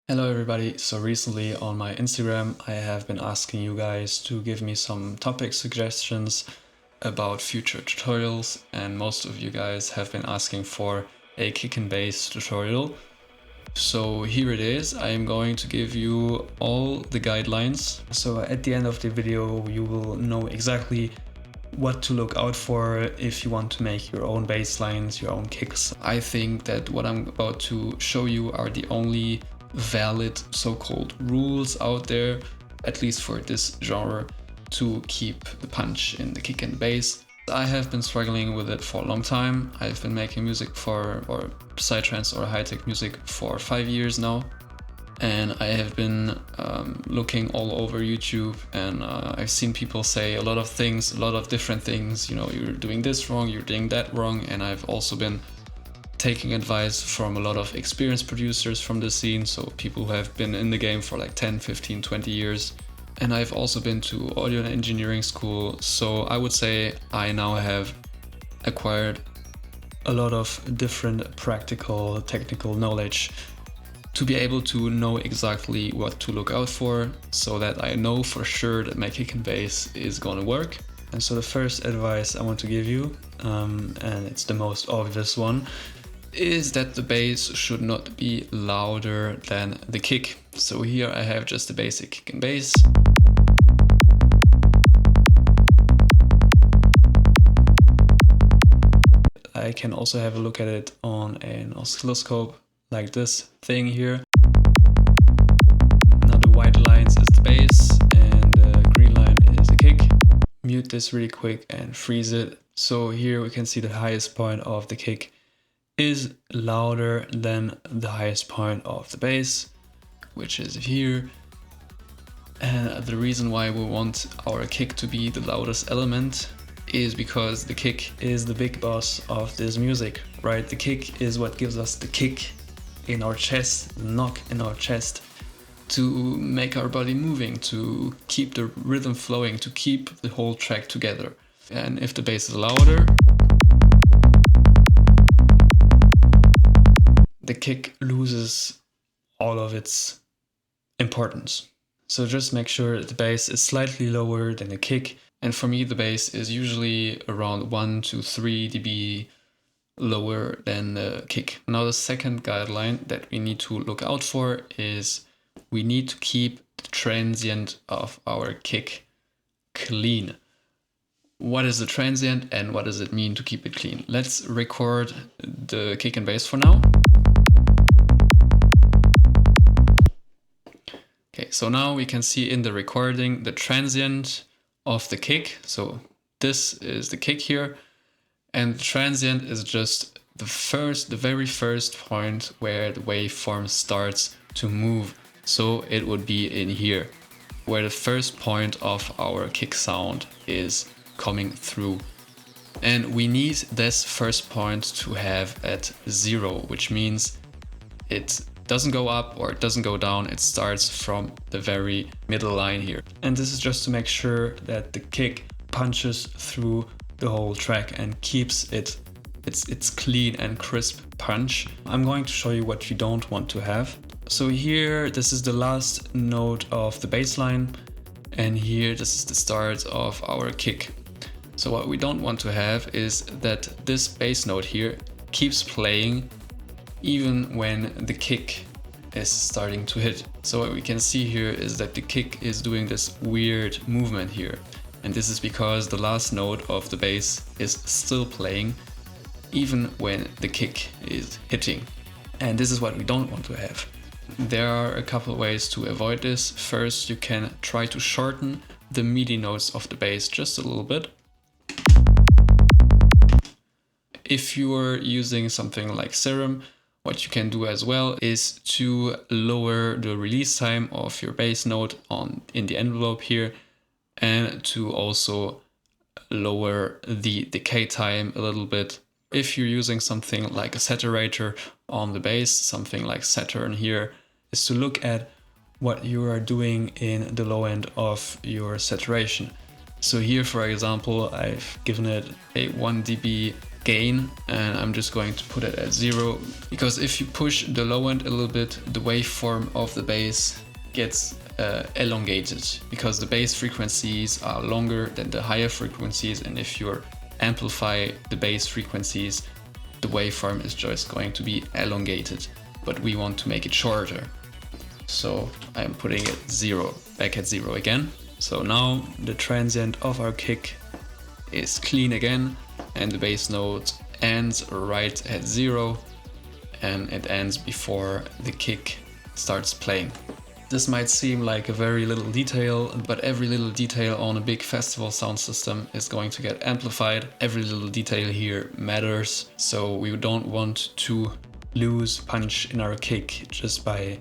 Hello everybody, so recently on my Instagram I have been asking you guys to give me some topic suggestions about future tutorials, and most of you guys have been asking for a kick and bass tutorial. So here it is. I am going to give you all the guidelines. So at the end of the video you will know exactly what to look out for if you want to make your own bass lines, your own kicks. I think that what I'm about to show you are the only valid so-called rules out there, at least for this genre, to keep the punch in the kick and bass. I have been struggling with it for a long time. I've been making music or psytrance or high-tech music for 5 years now, and I have been looking all over YouTube, and I've seen people say a lot of things, a lot of different things. You know, you're doing this wrong, you're doing that wrong, and I've also been taking advice from a lot of experienced producers from the scene, so people who have been in the game for like 10, 15, 20 years. And I've also been to audio and engineering school, so I would say I now have acquired a lot of different practical, technical knowledge to be able to know exactly what to look out for, so that I know for sure that my kick and bass is gonna work. And so the first advice I want to give you, and it's the most obvious one, is that the bass should not be louder than the kick. So here I have just the basic kick and bass. I can also have a look at it on an oscilloscope like this thing here. Now the white lines is the bass and the green line is the kick. Mute this really quick and freeze it. So here we can see the highest point of the kick is louder than the highest point of the bass, which is here. And the reason why we want our kick to be the loudest element is because the kick is the big boss of this music, right? The kick is what gives us the kick in our chest, the knock in our chest, to make our body moving, to keep the rhythm flowing, to keep the whole track together. And if the bass is louder, the kick loses all of its importance. So just make sure the bass is slightly lower than the kick. And for me, the bass is usually around 1 to 3 dB lower than the kick. Now the second guideline that we need to look out for is we need to keep the transient of our kick clean. What is the transient and what does it mean to keep it clean? Let's record the kick and bass for now. Okay, so now we can see in the recording the transient of the kick. So this is the kick here, and the transient is just the very first point where the waveform starts to move. So it would be in here, where the first point of our kick sound is coming through. And we need this first point to have at 0, which means it doesn't go up or it doesn't go down, it starts from the very middle line here. And this is just to make sure that the kick punches through the whole track and keeps its clean and crisp punch. I'm going to show you what you don't want to have. So here, this is the last note of the bass line, and here this is the start of our kick. So what we don't want to have is that this bass note here keeps playing even when the kick is starting to hit. So what we can see here is that the kick is doing this weird movement here. And this is because the last note of the bass is still playing even when the kick is hitting. And this is what we don't want to have. There are a couple of ways to avoid this. First, you can try to shorten the MIDI notes of the bass just a little bit. If you are using something like Serum, what you can do as well is to lower the release time of your bass note in the envelope here, and to also lower the decay time a little bit. If you're using something like a saturator on the bass, something like Saturn here, is to look at what you are doing in the low end of your saturation. So here, for example, I've given it a 1 dB gain, and I'm just going to put it at 0, because if you push the low end a little bit, the waveform of the bass gets elongated, because the bass frequencies are longer than the higher frequencies, and if you amplify the bass frequencies, the waveform is just going to be elongated, but we want to make it shorter. So I'm putting it back at 0 again. So now the transient of our kick is clean again, and the bass note ends right at 0, and it ends before the kick starts playing. This might seem like a very little detail, but every little detail on a big festival sound system is going to get amplified. Every little detail here matters, so we don't want to lose punch in our kick just by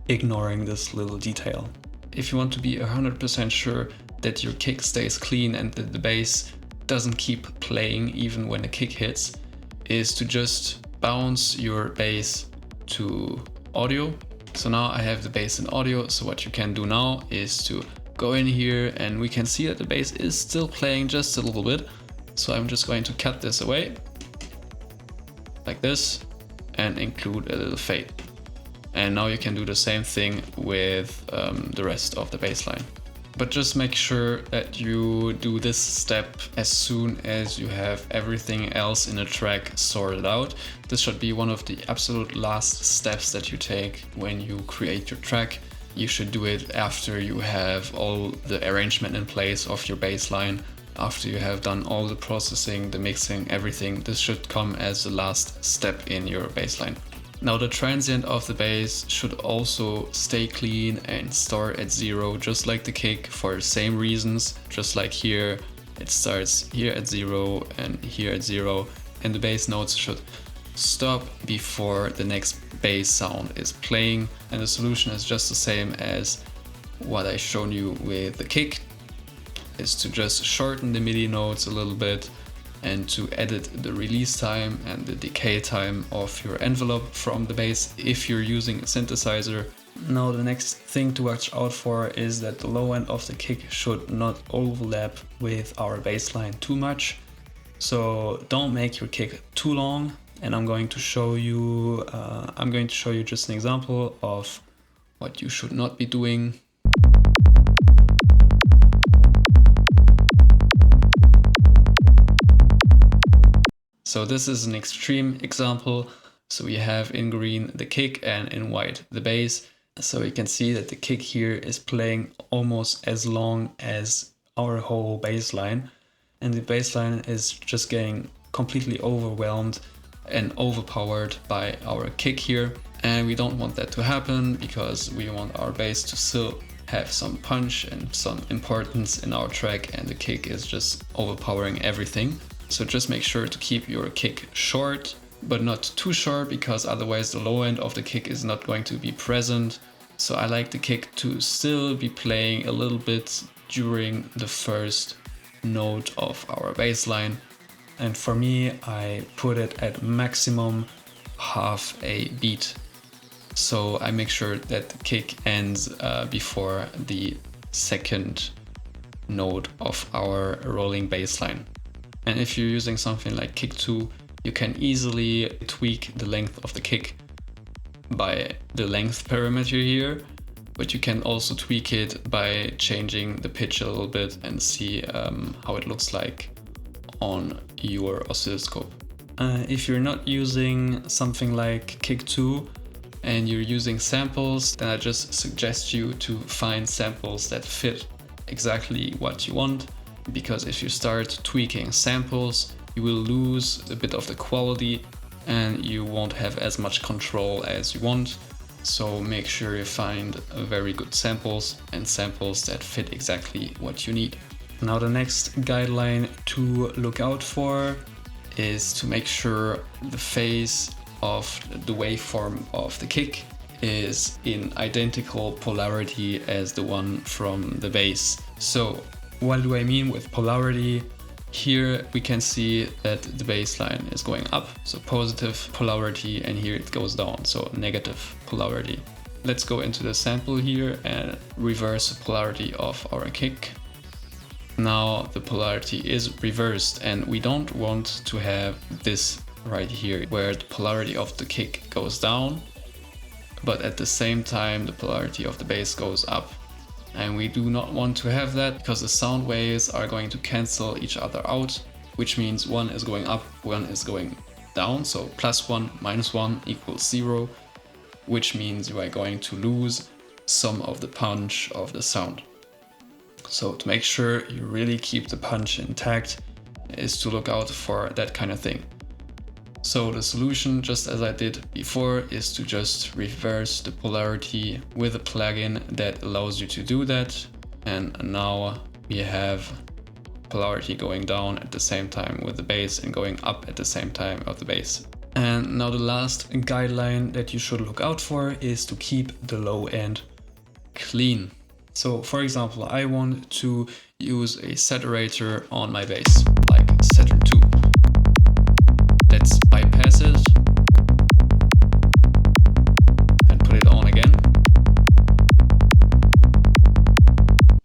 ignoring this little detail. If you want to be 100% sure that your kick stays clean and that the bass doesn't keep playing even when a kick hits, is to just bounce your bass to audio. So now I have the bass in audio, so what you can do now is to go in here, and we can see that the bass is still playing just a little bit. So I'm just going to cut this away like this and include a little fade. And now you can do the same thing with the rest of the bass line. But just make sure that you do this step as soon as you have everything else in a track sorted out. This should be one of the absolute last steps that you take when you create your track. You should do it after you have all the arrangement in place of your bass line, after you have done all the processing, the mixing, everything. This should come as the last step in your bass line. Now the transient of the bass should also stay clean and start at 0, just like the kick, for the same reasons. Just like here, it starts here at 0 and here at 0, and the bass notes should stop before the next bass sound is playing. And the solution is just the same as what I shown you with the kick, is to just shorten the MIDI notes a little bit and to edit the release time and the decay time of your envelope from the bass if you're using a synthesizer. Now the next thing to watch out for is that the low end of the kick should not overlap with our bass line too much. So don't make your kick too long, and I'm going to show you just an example of what you should not be doing. So this is an extreme example. So we have in green the kick and in white the bass. So you can see that the kick here is playing almost as long as our whole bass line, and the bass line is just getting completely overwhelmed and overpowered by our kick here. And we don't want that to happen, because we want our bass to still have some punch and some importance in our track, and the kick is just overpowering everything. So just make sure to keep your kick short, but not too short, because otherwise the low end of the kick is not going to be present. So I like the kick to still be playing a little bit during the first note of our bass line. And for me, I put it at maximum half a beat. So I make sure that the kick ends before the second note of our rolling bass line. And if you're using something like kick 2, you can easily tweak the length of the kick by the length parameter here, but you can also tweak it by changing the pitch a little bit and see how it looks like on your oscilloscope. If you're not using something like kick 2 and you're using samples, then I just suggest you to find samples that fit exactly what you want. Because if you start tweaking samples, you will lose a bit of the quality and you won't have as much control as you want. So make sure you find very good samples and samples that fit exactly what you need. Now the next guideline to look out for is to make sure the phase of the waveform of the kick is in identical polarity as the one from the bass. So what do I mean with polarity? Here we can see that the bass line is going up, so positive polarity, and here it goes down, so negative polarity. Let's go into the sample here and reverse the polarity of our kick. Now the polarity is reversed, and we don't want to have this right here where the polarity of the kick goes down, but at the same time the polarity of the bass goes up. And we do not want to have that because the sound waves are going to cancel each other out, which means one is going up, one is going down. So +1 - 1 equals 0, which means you are going to lose some of the punch of the sound. So to make sure you really keep the punch intact is to look out for that kind of thing. So the solution, just as I did before, is to just reverse the polarity with a plugin that allows you to do that. And now we have polarity going down at the same time with the bass and going up at the same time of the bass. And now the last guideline that you should look out for is to keep the low end clean. So for example, I want to use a saturator on my bass, like Saturn 2. Let's bypass it and put it on again.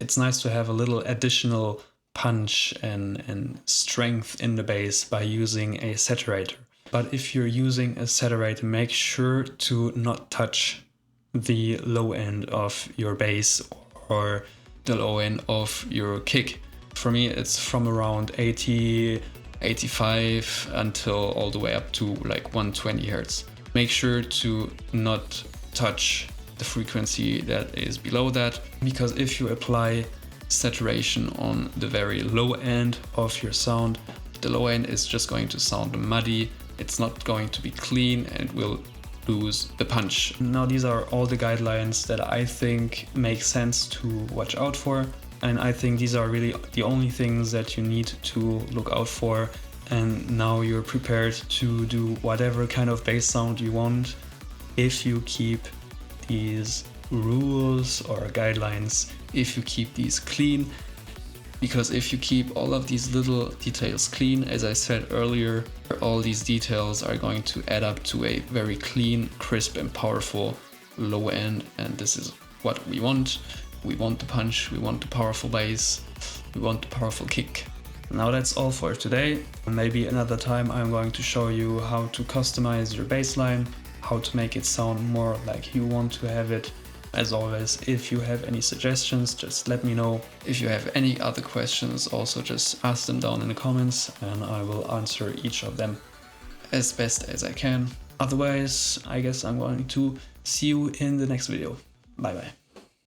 It's nice to have a little additional punch and strength in the bass by using a saturator. But if you're using a saturator, make sure to not touch the low end of your bass or the low end of your kick. For me, it's from around 80, 85 until all the way up to like 120 Hertz. Make sure to not touch the frequency that is below that, because if you apply saturation on the very low end of your sound, the low end is just going to sound muddy. It's not going to be clean and will lose the punch. Now these are all the guidelines that I think make sense to watch out for, and I think these are really the only things that you need to look out for, and now you're prepared to do whatever kind of bass sound you want if you keep these rules or guidelines, if you keep these clean. Because if you keep all of these little details clean, as I said earlier, all these details are going to add up to a very clean, crisp and powerful low end, and this is what we want. We want the punch, we want the powerful bass, we want the powerful kick. Now that's all for today. Maybe another time I'm going to show you how to customize your bass line, how to make it sound more like you want to have it. As always, if you have any suggestions, just let me know. If you have any other questions, also just ask them down in the comments and I will answer each of them as best as I can. Otherwise, I guess I'm going to see you in the next video. Bye bye.